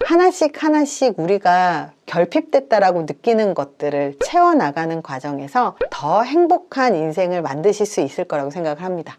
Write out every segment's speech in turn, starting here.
하나씩 하나씩 우리가 결핍됐다라고 느끼는 것들을 채워나가는 과정에서 더 행복한 인생을 만드실 수 있을 거라고 생각을 합니다.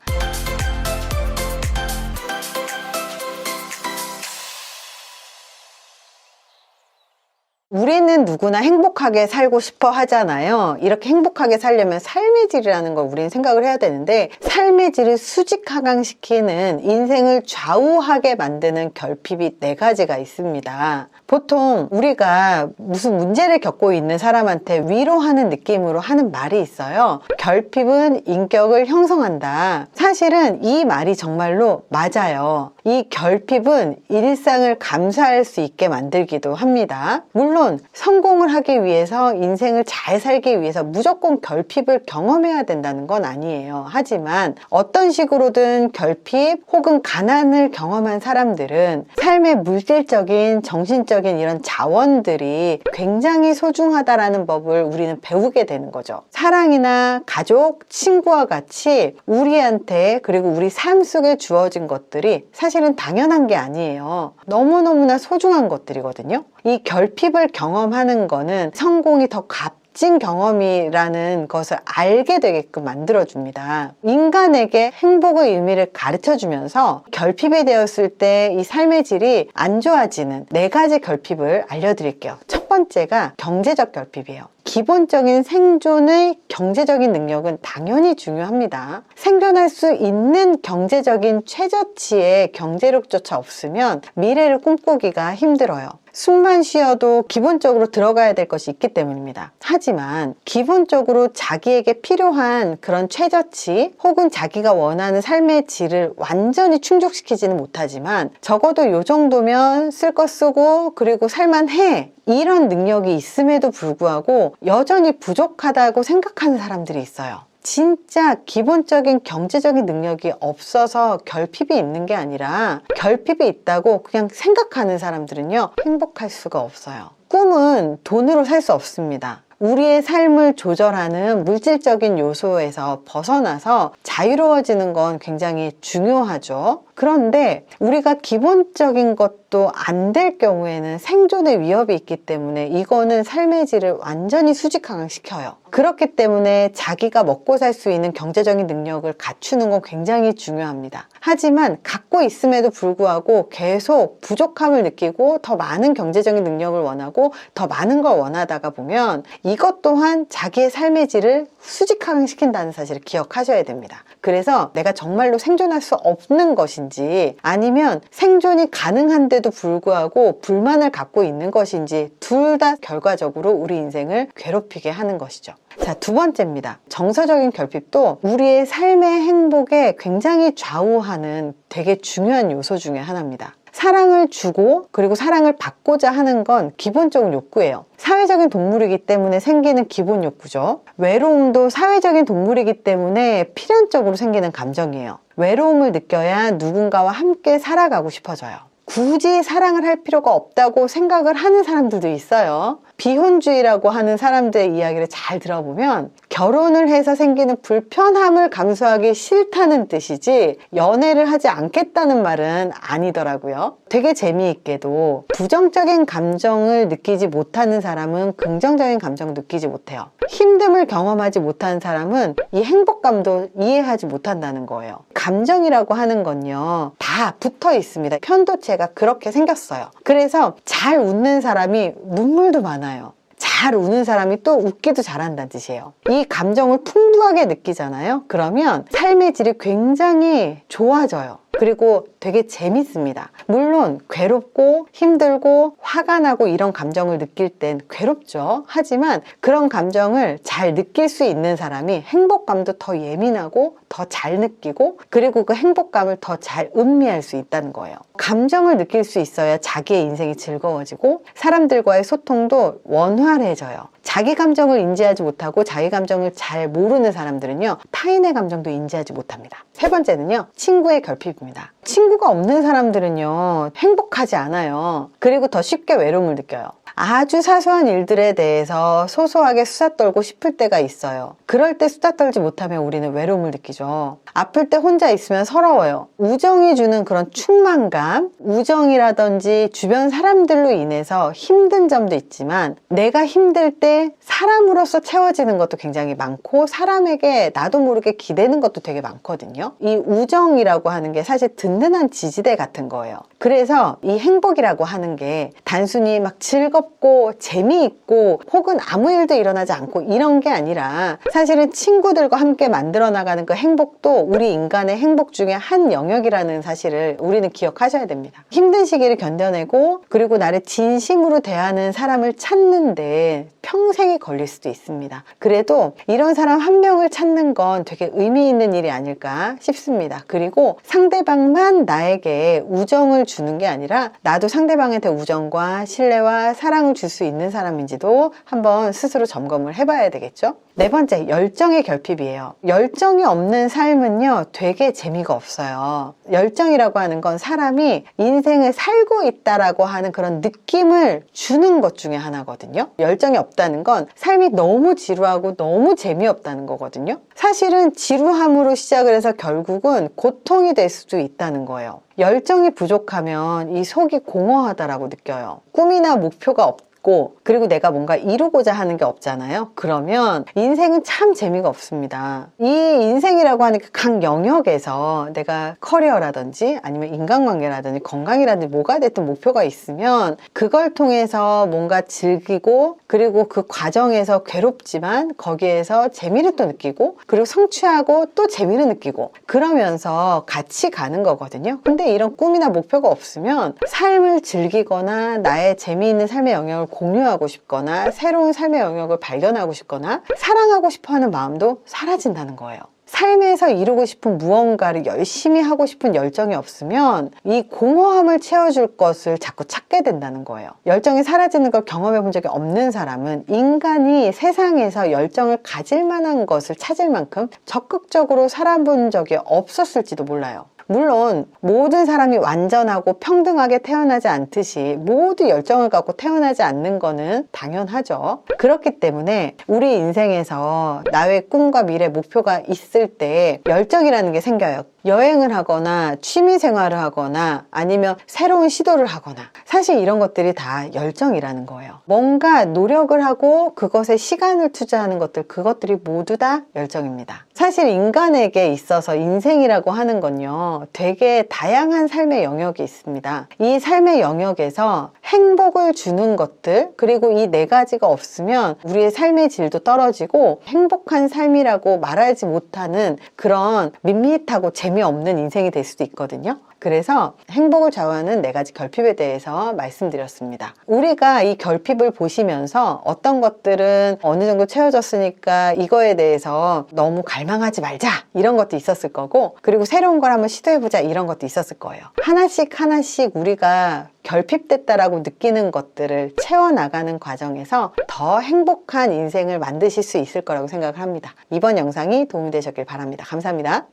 우리는 누구나 행복하게 살고 싶어 하잖아요. 이렇게 행복하게 살려면 삶의 질이라는 걸 우리는 생각을 해야 되는데, 삶의 질을 수직 하강시키는, 인생을 좌우하게 만드는 결핍이 4가지가 있습니다. 보통 우리가 무슨 문제를 겪고 있는 사람한테 위로하는 느낌으로 하는 말이 있어요. 결핍은 인격을 형성한다. 사실은 이 말이 정말로 맞아요. 이 결핍은 일상을 감수할 수 있게 만들기도 합니다. 물론 성공을 하기 위해서, 인생을 잘 살기 위해서 무조건 결핍을 경험해야 된다는 건 아니에요. 하지만 어떤 식으로든 결핍 혹은 가난을 경험한 사람들은 삶의 물질적인, 정신적인 이런 자원들이 굉장히 소중하다라는 법을 우리는 배우게 되는 거죠. 사랑이나 가족, 친구와 같이 우리한테, 그리고 우리 삶 속에 주어진 것들이 사실은 당연한 게 아니에요. 너무너무나 소중한 것들이거든요. 이 결핍을 경험하는 거는 성공이 더 값진 경험이라는 것을 알게 되게끔 만들어줍니다. 인간에게 행복의 의미를 가르쳐주면서 결핍이 되었을 때 이 삶의 질이 안 좋아지는 4가지 결핍을 알려드릴게요. 첫 번째가 경제적 결핍이에요. 기본적인 생존의 경제적인 능력은 당연히 중요합니다. 생존할 수 있는 경제적인 최저치의 경제력조차 없으면 미래를 꿈꾸기가 힘들어요. 숨만 쉬어도 기본적으로 들어가야 될 것이 있기 때문입니다. 하지만 기본적으로 자기에게 필요한 그런 최저치 혹은 자기가 원하는 삶의 질을 완전히 충족시키지는 못하지만 적어도 이 정도면 쓸 거 쓰고 그리고 살만해, 이런 능력이 있음에도 불구하고 여전히 부족하다고 생각하는 사람들이 있어요. 진짜 기본적인 경제적인 능력이 없어서 결핍이 있는 게 아니라, 결핍이 있다고 그냥 생각하는 사람들은요, 행복할 수가 없어요. 꿈은 돈으로 살 수 없습니다. 우리의 삶을 조절하는 물질적인 요소에서 벗어나서 자유로워지는 건 굉장히 중요하죠. 그런데 우리가 기본적인 것도 안 될 경우에는 생존의 위협이 있기 때문에 이거는 삶의 질을 완전히 수직하강시켜요. 그렇기 때문에 자기가 먹고 살 수 있는 경제적인 능력을 갖추는 건 굉장히 중요합니다. 하지만 갖고 있음에도 불구하고 계속 부족함을 느끼고 더 많은 경제적인 능력을 원하고 더 많은 걸 원하다가 보면 이것 또한 자기의 삶의 질을 수직하강시킨다는 사실을 기억하셔야 됩니다. 그래서 내가 정말로 생존할 수 없는 것인지, 아니면 생존이 가능한데도 불구하고 불만을 갖고 있는 것인지, 둘 다 결과적으로 우리 인생을 괴롭히게 하는 것이죠. 자, 2번째입니다. 정서적인 결핍도 우리의 삶의 행복에 굉장히 좌우하는 되게 중요한 요소 중에 하나입니다. 사랑을 주고 그리고 사랑을 받고자 하는 건 기본적인 욕구예요. 사회적인 동물이기 때문에 생기는 기본 욕구죠. 외로움도 사회적인 동물이기 때문에 필연적으로 생기는 감정이에요. 외로움을 느껴야 누군가와 함께 살아가고 싶어져요. 굳이 사랑을 할 필요가 없다고 생각을 하는 사람들도 있어요. 비혼주의라고 하는 사람들의 이야기를 잘 들어보면 결혼을 해서 생기는 불편함을 감수하기 싫다는 뜻이지 연애를 하지 않겠다는 말은 아니더라고요. 되게 재미있게도 부정적인 감정을 느끼지 못하는 사람은 긍정적인 감정을 느끼지 못해요. 힘듦을 경험하지 못하는 사람은 이 행복감도 이해하지 못한다는 거예요. 감정이라고 하는 건요, 다 붙어 있습니다. 편도체가 그렇게 생겼어요. 그래서 잘 웃는 사람이 눈물도 많아요. 잘 우는 사람이 또 웃기도 잘한다는 뜻이에요. 이 감정을 풍부하게 느끼잖아요. 그러면 삶의 질이 굉장히 좋아져요. 그리고 되게 재밌습니다. 물론 괴롭고 힘들고 화가 나고 이런 감정을 느낄 땐 괴롭죠. 하지만 그런 감정을 잘 느낄 수 있는 사람이 행복감도 더 예민하고 더 잘 느끼고, 그리고 그 행복감을 더 잘 음미할 수 있다는 거예요. 감정을 느낄 수 있어야 자기의 인생이 즐거워지고 사람들과의 소통도 원활해져요. 자기 감정을 인지하지 못하고 자기 감정을 잘 모르는 사람들은요, 타인의 감정도 인지하지 못합니다. 3번째는요, 친구의 결핍입니다. 친구가 없는 사람들은요, 행복하지 않아요. 그리고 더 쉽게 외로움을 느껴요. 아주 사소한 일들에 대해서 소소하게 수다 떨고 싶을 때가 있어요. 그럴 때 수다 떨지 못하면 우리는 외로움을 느끼죠. 아플 때 혼자 있으면 서러워요. 우정이 주는 그런 충만감, 우정이라든지 주변 사람들로 인해서 힘든 점도 있지만 내가 힘들 때 사람으로서 채워지는 것도 굉장히 많고 사람에게 나도 모르게 기대는 것도 되게 많거든요. 이 우정이라고 하는 게 사실 든든한 지지대 같은 거예요. 그래서 이 행복이라고 하는 게 단순히 막 즐겁고 재미있고 혹은 아무 일도 일어나지 않고 이런 게 아니라 사실은 친구들과 함께 만들어 나가는 그 행복도 우리 인간의 행복 중에 한 영역이라는 사실을 우리는 기억하셔야 됩니다. 힘든 시기를 견뎌내고 그리고 나를 진심으로 대하는 사람을 찾는데 평생이 걸릴 수도 있습니다. 그래도 이런 사람 한 명을 찾는 건 되게 의미 있는 일이 아닐까 싶습니다. 그리고 상대방만 나에게 우정을 주는 게 아니라 나도 상대방한테 우정과 신뢰와 사랑을 줄 수 있는 사람인지도 한번 스스로 점검을 해봐야 되겠죠? 네 번째, 열정의 결핍이에요. 열정이 없는 삶은요, 되게 재미가 없어요. 열정이라고 하는 건 사람이 인생을 살고 있다라고 하는 그런 느낌을 주는 것 중에 하나거든요. 열정이 없다는 건 삶이 너무 지루하고 너무 재미없다는 거거든요. 사실은 지루함으로 시작을 해서 결국은 고통이 될 수도 있다는 거예요. 열정이 부족하면 이 속이 공허하다라고 느껴요. 꿈이나 목표가 없고 그리고 내가 뭔가 이루고자 하는 게 없잖아요. 그러면 인생은 참 재미가 없습니다. 이 인생이라고 하는 각 영역에서 내가 커리어라든지 아니면 인간관계라든지 건강이라든지 뭐가 됐든 목표가 있으면 그걸 통해서 뭔가 즐기고 그리고 그 과정에서 괴롭지만 거기에서 재미를 또 느끼고 그리고 성취하고 또 재미를 느끼고 그러면서 같이 가는 거거든요. 근데 이런 꿈이나 목표가 없으면 삶을 즐기거나 나의 재미있는 삶의 영역을 공유하고 싶거나 새로운 삶의 영역을 발견하고 싶거나 사랑하고 싶어하는 마음도 사라진다는 거예요. 삶에서 이루고 싶은 무언가를 열심히 하고 싶은 열정이 없으면 이 공허함을 채워줄 것을 자꾸 찾게 된다는 거예요. 열정이 사라지는 걸 경험해 본 적이 없는 사람은 인간이 세상에서 열정을 가질 만한 것을 찾을 만큼 적극적으로 살아본 적이 없었을지도 몰라요. 물론 모든 사람이 완전하고 평등하게 태어나지 않듯이 모두 열정을 갖고 태어나지 않는 거는 당연하죠. 그렇기 때문에 우리 인생에서 나의 꿈과 미래 목표가 있을 때 열정이라는 게 생겨요. 여행을 하거나 취미 생활을 하거나 아니면 새로운 시도를 하거나 사실 이런 것들이 다 열정이라는 거예요. 뭔가 노력을 하고 그것에 시간을 투자하는 것들 그것들이 모두 다 열정입니다. 사실 인간에게 있어서 인생이라고 하는 건요 되게 다양한 삶의 영역이 있습니다. 이 삶의 영역에서 행복을 주는 것들 그리고 이 네 가지가 없으면 우리의 삶의 질도 떨어지고 행복한 삶이라고 말하지 못하는 그런 밋밋하고 재미없는 인생이 될 수도 있거든요. 그래서 행복을 좌우하는 네 가지 결핍에 대해서 말씀드렸습니다. 우리가 이 결핍을 보시면서 어떤 것들은 어느 정도 채워졌으니까 이거에 대해서 너무 갈망하지 말자 이런 것도 있었을 거고 그리고 새로운 걸 한번 시도해보자 이런 것도 있었을 거예요. 하나씩 우리가 결핍됐다라고 느끼는 것들을 채워나가는 과정에서 더 행복한 인생을 만드실 수 있을 거라고 생각을 합니다. 이번 영상이 도움이 되셨길 바랍니다. 감사합니다.